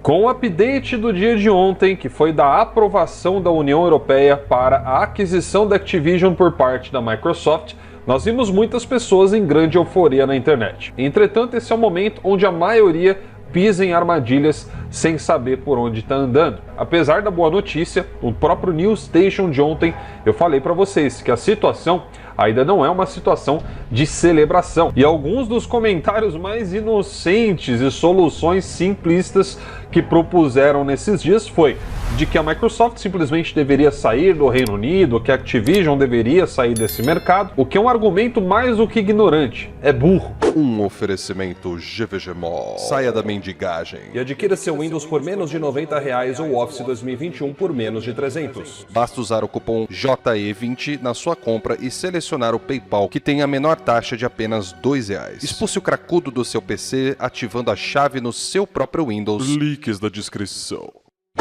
Com o update do dia de ontem, que foi da aprovação da União Europeia para a aquisição da Activision por parte da Microsoft, nós vimos muitas pessoas em grande euforia na internet. Entretanto, esse é o momento onde a maioria pisa em armadilhas sem saber por onde está andando. Apesar da boa notícia, o próprio News Station de ontem, eu falei para vocês que a situação ainda não é uma situação de celebração. E alguns dos comentários mais inocentes e soluções simplistas que propuseram nesses dias foi de que a Microsoft simplesmente deveria sair do Reino Unido, que a Activision deveria sair desse mercado, o que é um argumento mais do que ignorante, é burro. Um oferecimento GVGMall. Saia da mendigagem e adquira seu Windows por menos de R$90 ou Office 2021 por menos de 300. Basta usar o cupom JE20 na sua compra e selecionar o PayPal, que tem a menor taxa de apenas R$2. Expulse o cracudo do seu PC ativando a chave no seu próprio Windows. Links na descrição.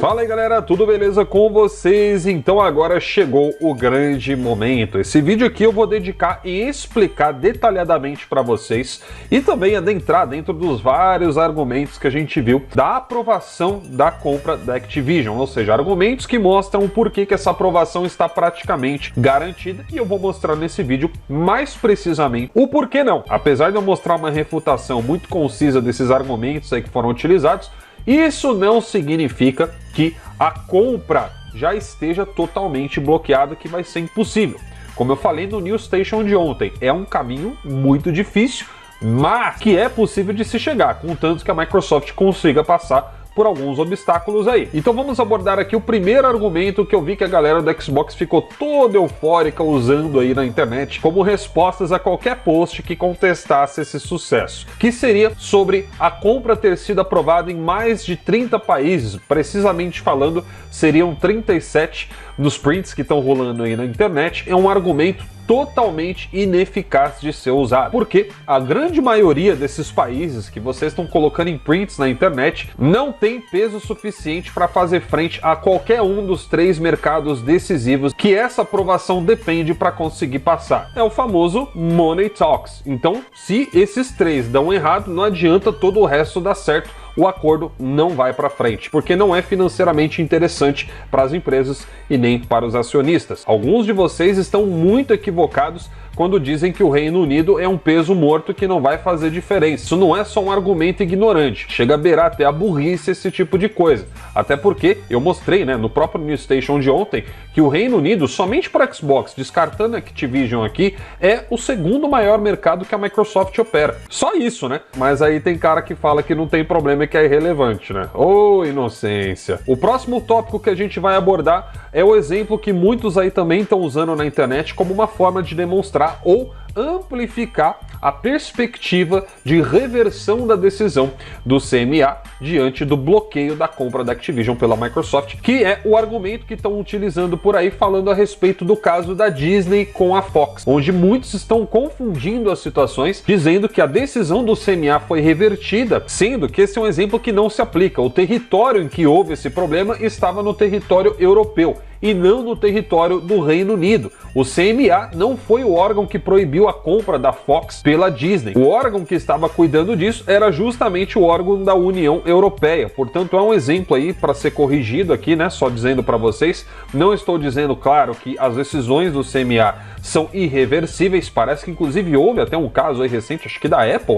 Fala aí galera, tudo beleza com vocês? Então agora chegou o grande momento. Esse vídeo aqui eu vou dedicar e explicar detalhadamente para vocês e também adentrar dentro dos vários argumentos que a gente viu da aprovação da compra da Activision, ou seja, argumentos que mostram o porquê que essa aprovação está praticamente garantida, e eu vou mostrar nesse vídeo mais precisamente o porquê não. Apesar de eu mostrar uma refutação muito concisa desses argumentos aí que foram utilizados, isso não significa que a compra já esteja totalmente bloqueada, que vai ser impossível. Como eu falei no News Station de ontem, é um caminho muito difícil, mas que é possível de se chegar, contanto que a Microsoft consiga passar por alguns obstáculos aí. Então vamos abordar aqui o primeiro argumento que eu vi que a galera do Xbox ficou toda eufórica usando aí na internet como respostas a qualquer post que contestasse esse sucesso, que seria sobre a compra ter sido aprovada em mais de 30 países, precisamente falando, seriam 37 nos prints que estão rolando aí na internet. É um argumento totalmente ineficaz de ser usado, porque a grande maioria desses países que vocês estão colocando em prints na internet não tem peso suficiente para fazer frente a qualquer um dos 3 mercados decisivos que essa aprovação depende para conseguir passar. É o famoso Money Talks. Então, se esses 3 dão errado, não adianta todo o resto dar certo. O acordo não vai para frente, porque não é financeiramente interessante para as empresas e nem para os acionistas. Alguns de vocês estão muito equivocados quando dizem que o Reino Unido é um peso morto que não vai fazer diferença. Isso não é só um argumento ignorante, chega a beirar até a burrice esse tipo de coisa. Até porque eu mostrei, no próprio News Station de ontem, que o Reino Unido, somente para Xbox, descartando a Activision aqui, é o segundo maior mercado que a Microsoft opera. Só isso, né? Mas aí tem cara que fala que não tem problema e que é irrelevante, né? Ô, inocência! O próximo tópico que a gente vai abordar é o exemplo que muitos aí também estão usando na internet como uma forma de demonstrar ou amplificar a perspectiva de reversão da decisão do CMA diante do bloqueio da compra da Activision pela Microsoft, que é o argumento que estão utilizando por aí falando a respeito do caso da Disney com a Fox, onde muitos estão confundindo as situações, dizendo que a decisão do CMA foi revertida, sendo que esse é um exemplo que não se aplica. O território em que houve esse problema estava no território europeu e não no território do Reino Unido. O CMA não foi o órgão que proibiu a compra da Fox pela Disney. O órgão que estava cuidando disso era justamente o órgão da União Europeia. Portanto, é um exemplo aí para ser corrigido aqui, só dizendo para vocês. Não estou dizendo, claro, que as decisões do CMA são irreversíveis. Parece que inclusive houve até um caso aí recente, acho que da Apple,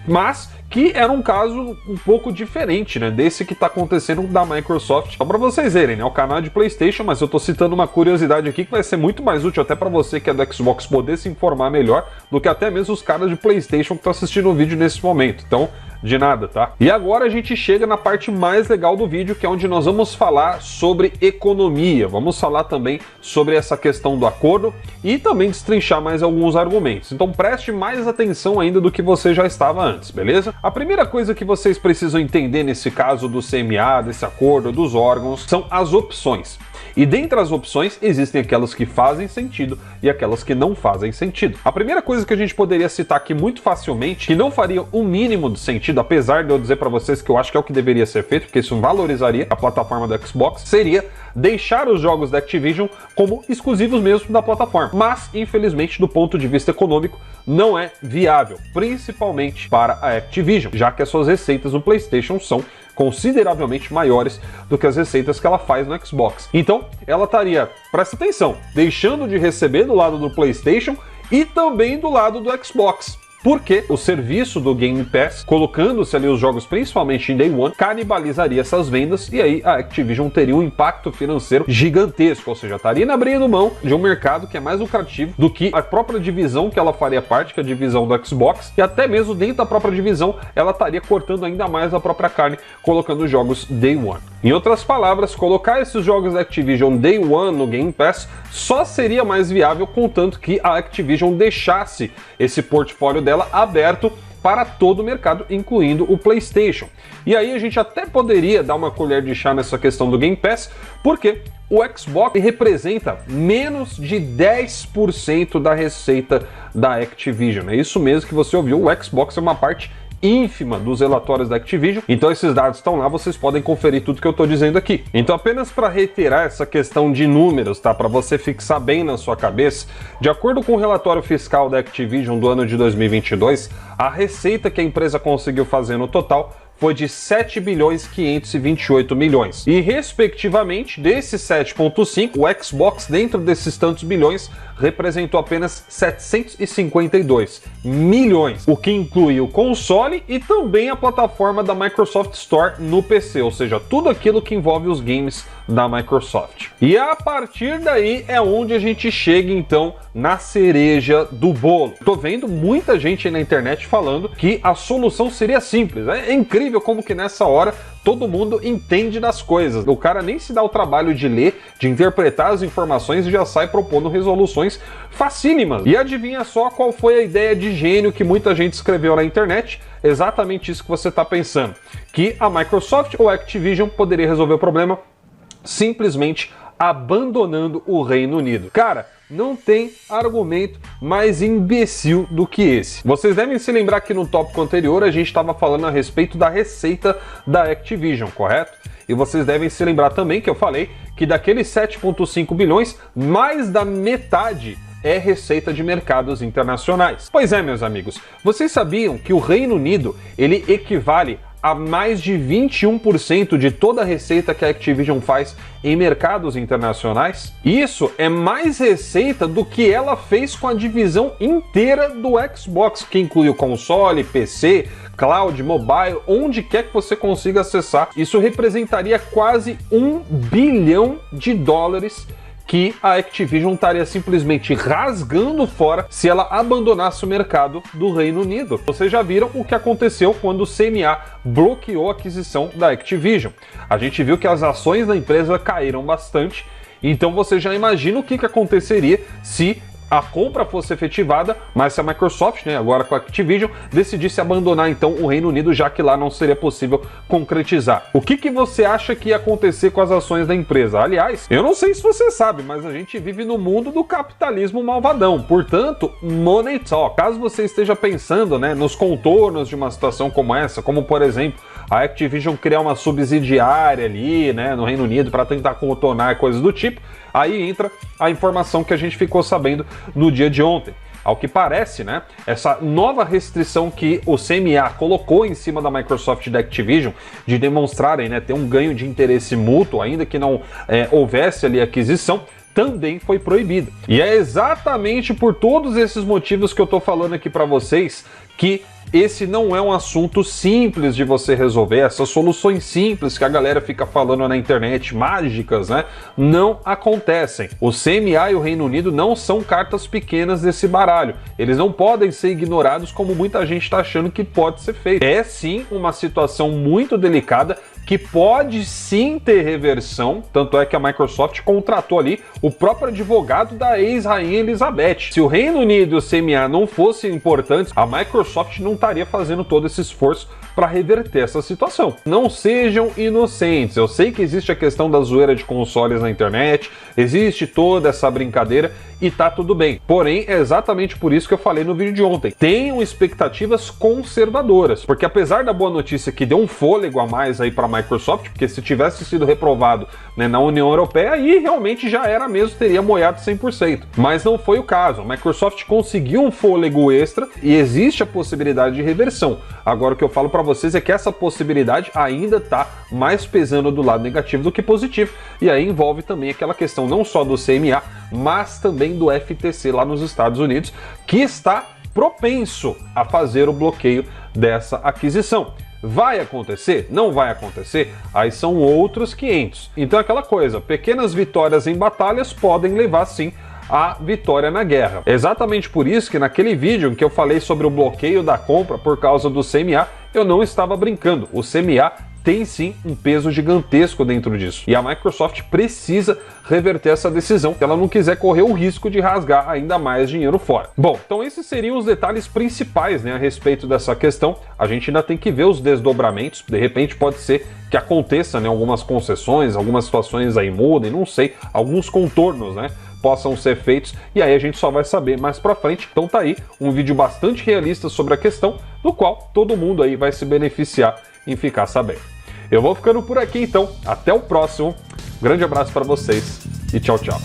mas que era um caso um pouco diferente, desse que está acontecendo da Microsoft. Só para vocês verem, o canal é de PlayStation, mas eu estou citando uma curiosidade aqui que vai ser muito mais útil até para você que é do Xbox poder se informar melhor do que até mesmo os caras de PlayStation que estão assistindo o vídeo nesse momento. Então, de nada, tá? E agora a gente chega na parte mais legal do vídeo, que é onde nós vamos falar sobre economia. Vamos falar também sobre essa questão do acordo e também destrinchar mais alguns argumentos. Então preste mais atenção ainda do que você já estava antes, beleza? A primeira coisa que vocês precisam entender nesse caso do CMA, desse acordo, dos órgãos, são as opções. E dentre as opções existem aquelas que fazem sentido e aquelas que não fazem sentido. A primeira coisa que a gente poderia citar aqui muito facilmente, que não faria o mínimo de sentido, apesar de eu dizer para vocês que eu acho que é o que deveria ser feito, porque isso valorizaria a plataforma da Xbox, seria deixar os jogos da Activision como exclusivos mesmo da plataforma. Mas, infelizmente, do ponto de vista econômico, não é viável, principalmente para a Activision, já que as suas receitas no PlayStation são consideravelmente maiores do que as receitas que ela faz no Xbox. Então, ela estaria, presta atenção, deixando de receber do lado do PlayStation e também do lado do Xbox. Porque o serviço do Game Pass, colocando-se ali os jogos principalmente em Day One, canibalizaria essas vendas e aí a Activision teria um impacto financeiro gigantesco, ou seja, estaria abrindo mão de um mercado que é mais lucrativo do que a própria divisão que ela faria parte, que é a divisão do Xbox, e até mesmo dentro da própria divisão ela estaria cortando ainda mais a própria carne, colocando os jogos Day One. Em outras palavras, colocar esses jogos da Activision Day One no Game Pass só seria mais viável contanto que a Activision deixasse esse portfólio dela aberto para todo o mercado, incluindo o PlayStation. E aí a gente até poderia dar uma colher de chá nessa questão do Game Pass, porque o Xbox representa menos de 10% da receita da Activision. É isso mesmo que você ouviu, o Xbox é uma parte ínfima dos relatórios da Activision, então esses dados estão lá, vocês podem conferir tudo que eu estou dizendo aqui. Então apenas para reiterar essa questão de números, tá? Para você fixar bem na sua cabeça, de acordo com o relatório fiscal da Activision do ano de 2022, a receita que a empresa conseguiu fazer no total foi de 7 bilhões 528 milhões. E, respectivamente, desses 7,5, o Xbox, dentro desses tantos bilhões, representou apenas 752 milhões, o que inclui o console e também a plataforma da Microsoft Store no PC, ou seja, tudo aquilo que envolve os games da Microsoft. E a partir daí é onde a gente chega, então, na cereja do bolo. Tô vendo muita gente aí na internet falando que a solução seria simples. É incrível como que nessa hora todo mundo entende das coisas. O cara nem se dá o trabalho de ler, de interpretar as informações e já sai propondo resoluções facílimas. E adivinha só qual foi a ideia de gênio que muita gente escreveu na internet? Exatamente isso que você está pensando. Que a Microsoft ou a Activision poderia resolver o problema simplesmente abandonando o Reino Unido. Cara, não tem argumento mais imbecil do que esse. Vocês devem se lembrar que no tópico anterior a gente estava falando a respeito da receita da Activision, correto? E vocês devem se lembrar também que eu falei que daqueles 7,5 bilhões, mais da metade é receita de mercados internacionais. Pois é, meus amigos, vocês sabiam que o Reino Unido ele equivale a mais de 21% de toda a receita que a Activision faz em mercados internacionais? Isso é mais receita do que ela fez com a divisão inteira do Xbox, que inclui o console, PC, cloud, mobile, onde quer que você consiga acessar. Isso representaria quase $1 bilhão que a Activision estaria simplesmente rasgando fora se ela abandonasse o mercado do Reino Unido. Vocês já viram o que aconteceu quando o CMA bloqueou a aquisição da Activision. A gente viu que as ações da empresa caíram bastante, então você já imagina o que aconteceria se a compra fosse efetivada, mas se a Microsoft, agora com a Activision, decidisse abandonar então o Reino Unido, já que lá não seria possível concretizar. O que você acha que ia acontecer com as ações da empresa? Aliás, eu não sei se você sabe, mas a gente vive no mundo do capitalismo malvadão, portanto, money talk. Caso você esteja pensando nos contornos de uma situação como essa, como por exemplo, a Activision criar uma subsidiária ali, no Reino Unido para tentar contornar coisas do tipo, aí entra a informação que a gente ficou sabendo no dia de ontem. Ao que parece, essa nova restrição que o CMA colocou em cima da Microsoft e da Activision de demonstrarem, ter um ganho de interesse mútuo, ainda que não houvesse ali aquisição, também foi proibido. E é exatamente por todos esses motivos que eu tô falando aqui para vocês que esse não é um assunto simples de você resolver. Essas soluções simples que a galera fica falando na internet, mágicas, não acontecem. O CMA e o Reino Unido não são cartas pequenas desse baralho. Eles não podem ser ignorados como muita gente está achando que pode ser feito. É sim uma situação muito delicada que pode sim ter reversão, tanto é que a Microsoft contratou ali o próprio advogado da ex-rainha Elizabeth. Se o Reino Unido e o CMA não fossem importantes, a Microsoft não estaria fazendo todo esse esforço para reverter essa situação. Não sejam inocentes. Eu sei que existe a questão da zoeira de consoles na internet, existe toda essa brincadeira e tá tudo bem. Porém, é exatamente por isso que eu falei no vídeo de ontem. Tenham expectativas conservadoras, porque apesar da boa notícia que deu um fôlego a mais aí para a Microsoft, porque se tivesse sido reprovado na União Europeia, aí realmente já era mesmo, teria moiado 100%. Mas não foi o caso. A Microsoft conseguiu um fôlego extra e existe a possibilidade de reversão. Agora o que eu falo para vocês é que essa possibilidade ainda está mais pesando do lado negativo do que positivo, e aí envolve também aquela questão não só do CMA, mas também do FTC lá nos Estados Unidos, que está propenso a fazer o bloqueio dessa aquisição. Vai acontecer? Não vai acontecer? Aí são outros 500. Então é aquela coisa, pequenas vitórias em batalhas podem levar sim a vitória na guerra. É exatamente por isso que naquele vídeo em que eu falei sobre o bloqueio da compra por causa do CMA, eu não estava brincando. O CMA tem sim um peso gigantesco dentro disso. E a Microsoft precisa reverter essa decisão se ela não quiser correr o risco de rasgar ainda mais dinheiro fora. Bom, então esses seriam os detalhes principais, né, a respeito dessa questão. A gente ainda tem que ver os desdobramentos. De repente pode ser que aconteça, né, algumas concessões, algumas situações aí mudem, não sei, alguns contornos, né, possam ser feitos, e aí a gente só vai saber mais pra frente. Então tá aí um vídeo bastante realista sobre a questão, do qual todo mundo aí vai se beneficiar em ficar sabendo. Eu vou ficando por aqui então, até o próximo, grande abraço para vocês e tchau, tchau.